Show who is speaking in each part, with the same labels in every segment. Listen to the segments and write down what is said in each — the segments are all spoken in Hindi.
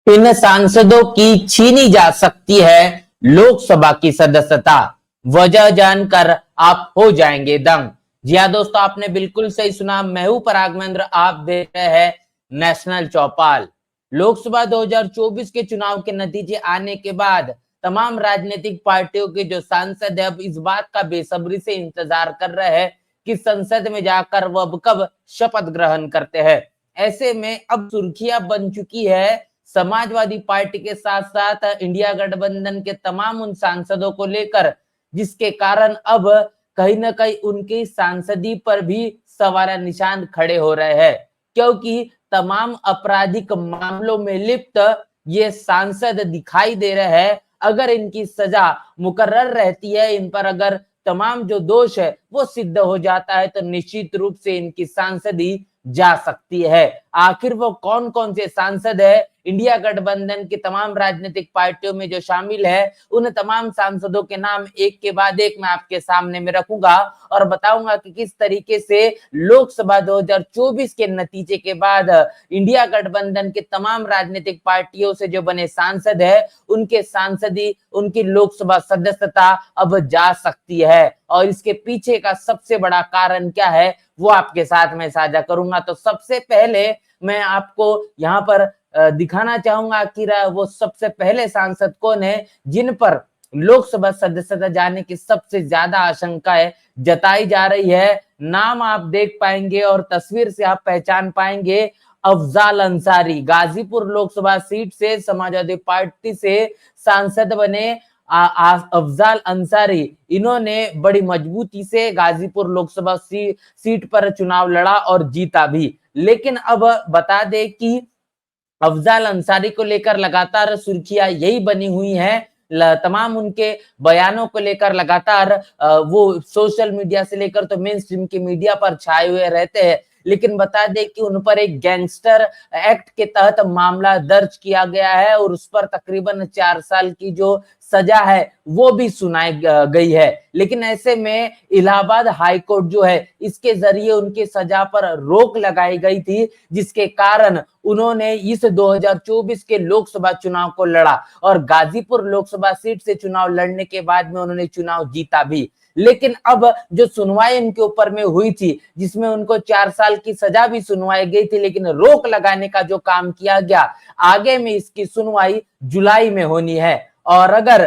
Speaker 1: इन सांसदों की छीनी जा सकती है लोकसभा की सदस्यता। वजह जानकर आप हो जाएंगे दंग। जी हाँ दोस्तों, आपने बिल्कुल सही सुना। मैं हूं पराग महेंद्र, आप देख रहे हैं नेशनल चौपाल। लोकसभा 2024 के चुनाव के नतीजे आने के बाद तमाम राजनीतिक पार्टियों के जो सांसद है अब इस बात का बेसब्री से इंतजार कर रहे हैं कि संसद में जाकर वो अब कब शपथ ग्रहण करते हैं। ऐसे में अब सुर्खियां बन चुकी है समाजवादी पार्टी के साथ साथ इंडिया गठबंधन के तमाम उन सांसदों को लेकर, जिसके कारण अब कहीं ना कहीं उनकी सांसदी पर भी सवाल निशान खड़े हो रहे हैं, क्योंकि तमाम आपराधिक मामलों में लिप्त ये सांसद दिखाई दे रहे हैं। अगर इनकी सजा मुकर्रर रहती है, इन पर अगर तमाम जो दोष है वो सिद्ध हो जाता है, तो निश्चित रूप से इनकी सांसदी जा सकती है। आखिर वो कौन कौन से सांसद है इंडिया गठबंधन की तमाम राजनीतिक पार्टियों में जो शामिल है, उन तमाम सांसदों के नाम एक के बाद एक मैं आपके सामने में रखूंगा और बताऊंगा कि किस तरीके से लोकसभा 2024 के नतीजे के बाद इंडिया गठबंधन के तमाम राजनीतिक पार्टियों से जो बने सांसद है, उनके सांसदी, उनकी लोकसभा सदस्यता अब जा सकती है। और इसके पीछे का सबसे बड़ा कारण क्या है वो आपके साथ में साझा करूंगा। तो सबसे पहले मैं आपको यहाँ पर दिखाना चाहूंगा कि वो सबसे पहले सांसद कौन है जिन पर लोकसभा सदस्यता जाने की सबसे ज्यादा आशंकाएं जताई जा रही है। नाम आप देख पाएंगे और तस्वीर से आप पहचान पाएंगे। अफजाल अंसारी गाजीपुर लोकसभा सीट से समाजवादी पार्टी से सांसद बने। अफजाल अंसारी, इन्होंने बड़ी मजबूती से गाजीपुर लोकसभा सीट पर चुनाव लड़ा और जीता भी। लेकिन अब बता दें कि अफजाल अंसारी को लेकर लगातार सुर्खियां यही बनी हुई हैं। तमाम उनके बयानों को लेकर लगातार वो सोशल मीडिया से लेकर तो मेन स्ट्रीम की मीडिया पर छाए हुए रहते हैं। लेकिन बता दें कि उन पर एक गैंगस्टर एक्ट के तहत मामला दर्ज किया गया है और उस पर तकरीबन 4 साल की जो सजा है वो भी सुनाई गई है। लेकिन ऐसे में इलाहाबाद हाई कोर्ट जो है, इसके जरिए उनकी सजा पर रोक लगाई गई थी, जिसके कारण उन्होंने इस 2024 के लोकसभा चुनाव को लड़ा और गाजीपुर लोकसभा सीट से चुनाव लड़ने के बाद में उन्होंने चुनाव जीता भी। लेकिन अब जो सुनवाई इनके ऊपर में हुई थी, जिसमें उनको 4 साल की सजा भी सुनवाई गई थी, लेकिन रोक लगाने का जो काम किया गया, आगे में इसकी सुनवाई जुलाई में होनी है। और अगर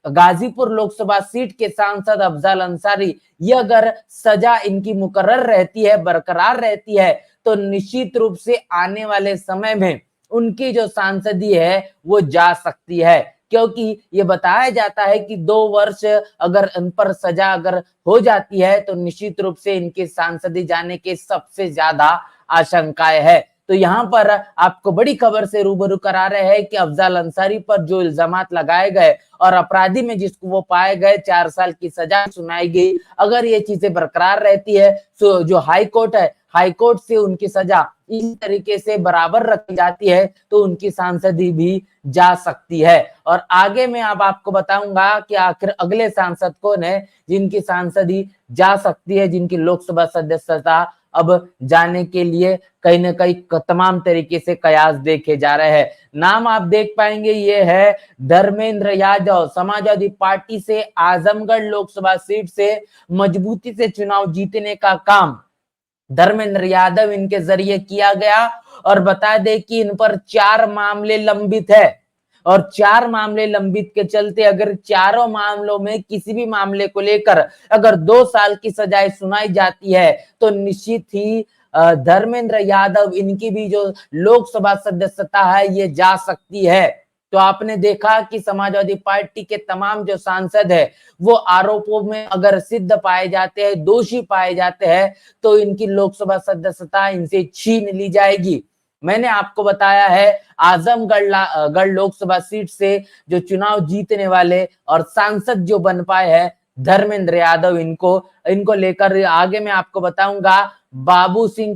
Speaker 1: गाजीपुर लोकसभा सीट के सांसद अफजाल अंसारी, ये अगर सजा इनकी मुकर्रर रहती है, बरकरार रहती है, तो निश्चित रूप से आने वाले समय में उनकी जो सांसदी है वो जा सकती है। क्योंकि ये बताया जाता है कि 2 वर्ष अगर इन पर सजा अगर हो जाती है तो निश्चित रूप से इनके सांसदी जाने के सबसे ज्यादा आशंकाएं है। तो यहाँ पर आपको बड़ी खबर से रूबरू करा रहे हैं कि अफजाल अंसारी पर जो इल्जामात लगाए गए और अपराधी में जिसको वो पाए गए, 4 साल की सजा सुनाई गई, अगर ये चीजें बरकरार रहती है तो जो हाई कोर्ट है, हाई कोर्ट से उनकी सजा इस तरीके से बराबर रखी जाती है तो उनकी सांसदी भी जा सकती है। और आगे में अब आपको बताऊंगा कि आखिर अगले सांसद कौन है जिनकी सांसदी जा सकती है, जिनकी लोकसभा सदस्यता अब जाने के लिए कहीं ना कहीं तमाम तरीके से कयास देखे जा रहे हैं। नाम आप देख पाएंगे, ये है धर्मेंद्र यादव, समाजवादी पार्टी से आजमगढ़ लोकसभा सीट से मजबूती से चुनाव जीतने का काम धर्मेंद्र यादव इनके जरिए किया गया। और बता दें कि इन पर 4 मामले लंबित है और 4 मामले लंबित के चलते अगर चारों मामलों में किसी भी मामले को लेकर अगर 2 साल की सजाएं सुनाई जाती है तो निश्चित ही धर्मेंद्र यादव, इनकी भी जो लोकसभा सदस्यता है ये जा सकती है। तो आपने देखा कि समाजवादी पार्टी के तमाम जो सांसद है वो आरोपों में अगर सिद्ध पाए जाते हैं, दोषी पाए जाते हैं, तो इनकी लोकसभा सदस्यता इनसे छीन ली जाएगी। मैंने आपको बताया है आजमगढ़ लोकसभा सीट से जो चुनाव जीतने वाले और सांसद जो बन पाए हैं धर्मेंद्र यादव, इनको लेकर आगे मैं आपको बताऊंगा बाबू सिंह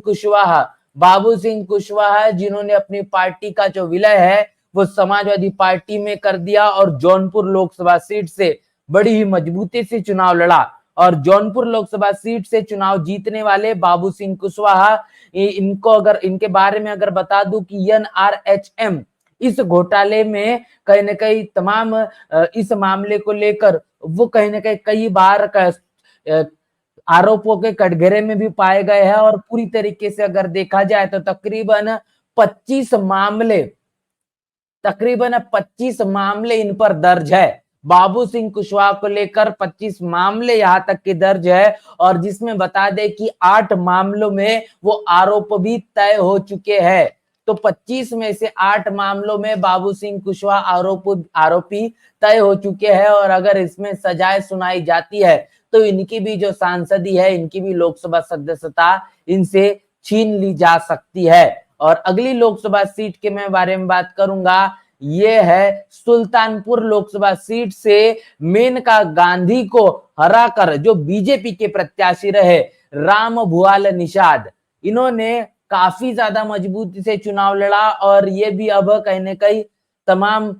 Speaker 1: कुशवाहा जिन्होंने अपनी पार्टी का जो विलय है वो समाजवादी पार्टी में कर दिया और जौनपुर लोकसभा सीट से बड़ी ही मजबूती से चुनाव लड़ा। और जौनपुर लोकसभा सीट से चुनाव जीतने वाले बाबू सिंह कुशवाहा, इनको अगर इनके बारे में अगर बता दूं कि NRHM इस घोटाले में कहीं न कहीं तमाम इस मामले को लेकर वो कहीं न कहीं कई बार आरोपों के कटघरे में भी पाए गए हैं और पूरी तरीके से अगर देखा जाए तो तकरीबन 25 मामले तकरीबन 25 मामले इन पर दर्ज है। बाबू सिंह कुशवाहा को लेकर 25 मामले यहां तक के दर्ज है और जिसमें बता दें कि 8 मामलों में वो आरोप भी तय हो चुके हैं। तो 25 में से 8 मामलों में बाबू सिंह कुशवाहा आरोपी तय हो चुके हैं और अगर इसमें सजाएं सुनाई जाती है तो इनकी भी जो सांसदी है, इनकी भी लोकसभा सदस्यता इनसे छीन ली जा सकती है। और अगली लोकसभा सीट के मैं बारे में बात करूंगा, ये है सुल्तानपुर लोकसभा सीट से मेनका गांधी को हराकर जो बीजेपी के प्रत्याशी रहे राम भुआल निषाद, इन्होंने काफी ज्यादा मजबूती से चुनाव लड़ा और ये भी अब कहीं न कहीं तमाम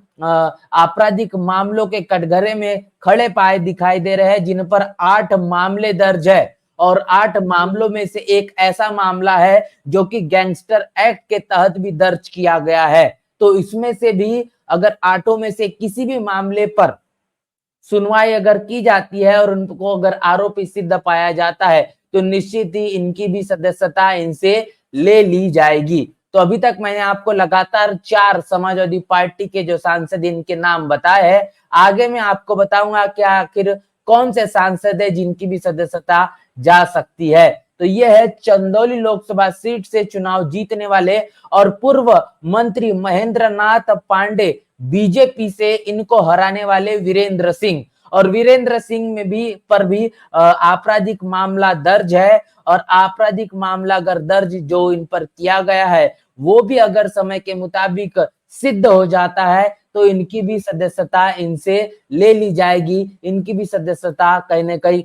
Speaker 1: आपराधिक मामलों के कटघरे में खड़े पाए दिखाई दे रहे हैं, जिन पर 8 मामले दर्ज है और 8 मामलों में से एक ऐसा मामला है जो कि गैंगस्टर एक्ट के तहत भी दर्ज किया गया है। तो इसमें से भी अगर 8 में से किसी भी मामले पर सुनवाई अगर की जाती है और उनको अगर आरोपी सिद्ध पाया जाता है तो निश्चित ही इनकी भी सदस्यता इनसे ले ली जाएगी। तो अभी तक मैंने आपको लगातार 4 समाजवादी पार्टी के जो सांसद इनके नाम बताए हैं। आगे मैं आपको बताऊंगा कि आखिर कौन से सांसद है जिनकी भी सदस्यता जा सकती है। तो यह है चंदौली लोकसभा सीट से चुनाव जीतने वाले और पूर्व मंत्री महेंद्र नाथ पांडे बीजेपी से इनको हराने वाले वीरेंद्र सिंह। और वीरेंद्र सिंह में भी आपराधिक मामला दर्ज है और आपराधिक मामला अगर दर्ज जो इन पर किया गया है वो भी अगर समय के मुताबिक सिद्ध हो जाता है तो इनकी भी सदस्यता इनसे ले ली जाएगी। इनकी भी सदस्यता कहीं न कहीं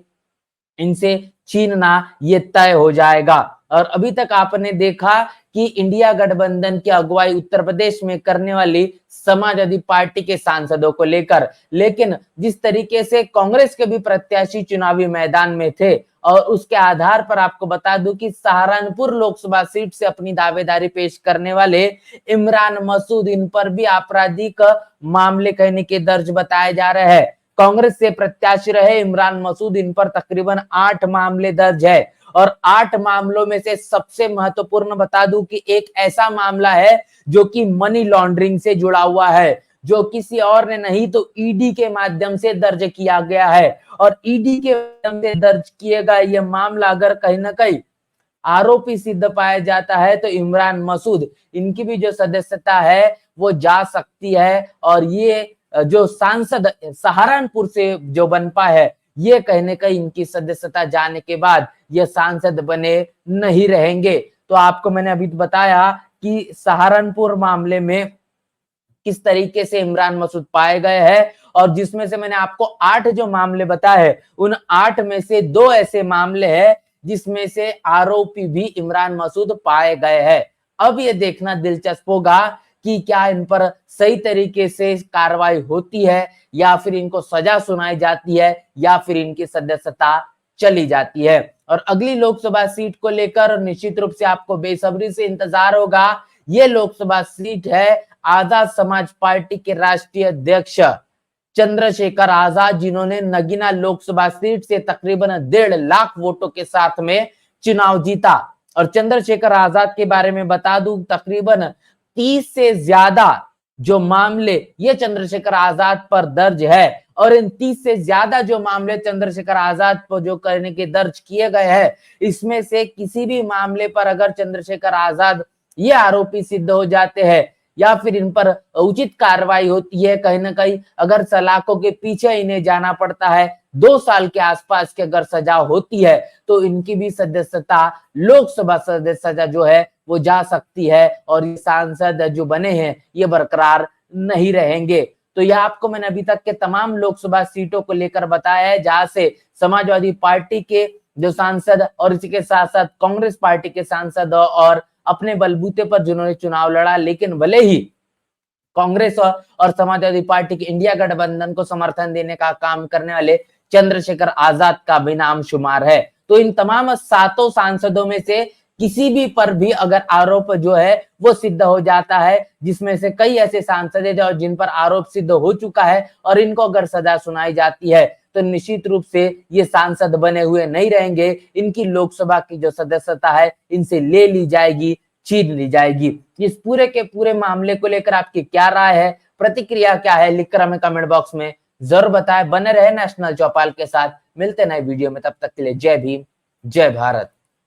Speaker 1: इनसे छीनना ये तय हो जाएगा। और अभी तक आपने देखा कि इंडिया गठबंधन की अगुवाई उत्तर प्रदेश में करने वाली समाजवादी पार्टी के सांसदों को लेकर, लेकिन जिस तरीके से कांग्रेस के भी प्रत्याशी चुनावी मैदान में थे और उसके आधार पर आपको बता दूं कि सहारनपुर लोकसभा सीट से अपनी दावेदारी पेश करने वाले इमरान मसूद, इन पर भी आपराधिक मामले कहने के दर्ज बताए जा रहे हैं। कांग्रेस से प्रत्याशी रहे इमरान मसूद, इन पर तकरीबन 8 मामले दर्ज है और 8 मामलों में से सबसे महत्वपूर्ण बता दूं कि एक ऐसा मामला है जो कि मनी लॉन्ड्रिंग से जुड़ा हुआ है, जो किसी और ने नहीं तो ईडी के माध्यम से दर्ज किया गया है। और ईडी के माध्यम से दर्ज किए गए यह मामला अगर कहीं ना कहीं आरोपी सिद्ध पाया जाता है तो इमरान मसूद, इनकी भी जो सदस्यता है वो जा सकती है और ये जो सांसद सहारनपुर से जो बन पाए है, ये कहीं न कहीं इनकी सदस्यता जाने के बाद ये सांसद बने नहीं रहेंगे। तो आपको मैंने अभी बताया कि सहारनपुर मामले में किस तरीके से इमरान मसूद पाए गए हैं और जिसमें से मैंने आपको 8 जो मामले बताए उन 8 में से 2 ऐसे मामले हैं जिसमें से आरोपी भी इमरान मसूद पाए गए हैं। अब ये देखना दिलचस्प होगा कि क्या इन पर सही तरीके से कार्रवाई होती है या फिर इनको सजा सुनाई जाती है या फिर इनकी सदस्यता चली जाती है। और अगली लोकसभा सीट को लेकर निश्चित रूप से आपको बेसब्री से इंतजार होगा। ये लोकसभा सीट है आजाद समाज पार्टी के राष्ट्रीय अध्यक्ष चंद्रशेखर आजाद, जिन्होंने नगीना लोकसभा सीट से तकरीबन 1.5 लाख वोटों के साथ में चुनाव जीता। और चंद्रशेखर आजाद के बारे में बता दूं, तकरीबन 30 से ज्यादा जो मामले ये चंद्रशेखर आजाद पर दर्ज है और इन 30 से ज्यादा जो मामले चंद्रशेखर आजाद पर जो करने के दर्ज किए गए हैं, इसमें से किसी भी मामले पर अगर चंद्रशेखर आजाद ये आरोपी सिद्ध हो जाते हैं या फिर इन पर उचित कार्रवाई होती है, कहीं ना कहीं अगर सलाखों के पीछे इन्हें जाना पड़ता है, 2 साल के आसपास की अगर सजा होती है तो इनकी भी सदस्यता लोकसभा सदस्यता जो है वो जा सकती है और ये सांसद जो बने हैं ये बरकरार नहीं रहेंगे। तो यह आपको मैंने अभी तक के तमाम लोकसभा सीटों को लेकर बताया है जहां से समाजवादी पार्टी के जो सांसद और इसी के साथ साथ कांग्रेस पार्टी के सांसद और अपने बलबूते पर जिन्होंने चुनाव लड़ा, लेकिन भले ही कांग्रेस और समाजवादी पार्टी के इंडिया गठबंधन को समर्थन देने का काम करने वाले चंद्रशेखर आजाद का भी नाम शुमार है। तो इन तमाम 7 सांसदों में से किसी भी पर भी अगर आरोप जो है वो सिद्ध हो जाता है, जिसमें से कई ऐसे सांसद है जो जिन पर आरोप सिद्ध हो चुका है और इनको अगर सजा सुनाई जाती है तो निश्चित रूप से ये सांसद बने हुए नहीं रहेंगे, इनकी लोकसभा की जो सदस्यता है इनसे ले ली जाएगी, छीन ली जाएगी। इस पूरे के पूरे मामले को लेकर आपकी क्या राय है, प्रतिक्रिया क्या है, लिखकर हमें कमेंट बॉक्स में जरूर बताएं। बने रहे नेशनल चौपाल के साथ, मिलते नए वीडियो में, तब तक के लिए जय भीम, जय भारत।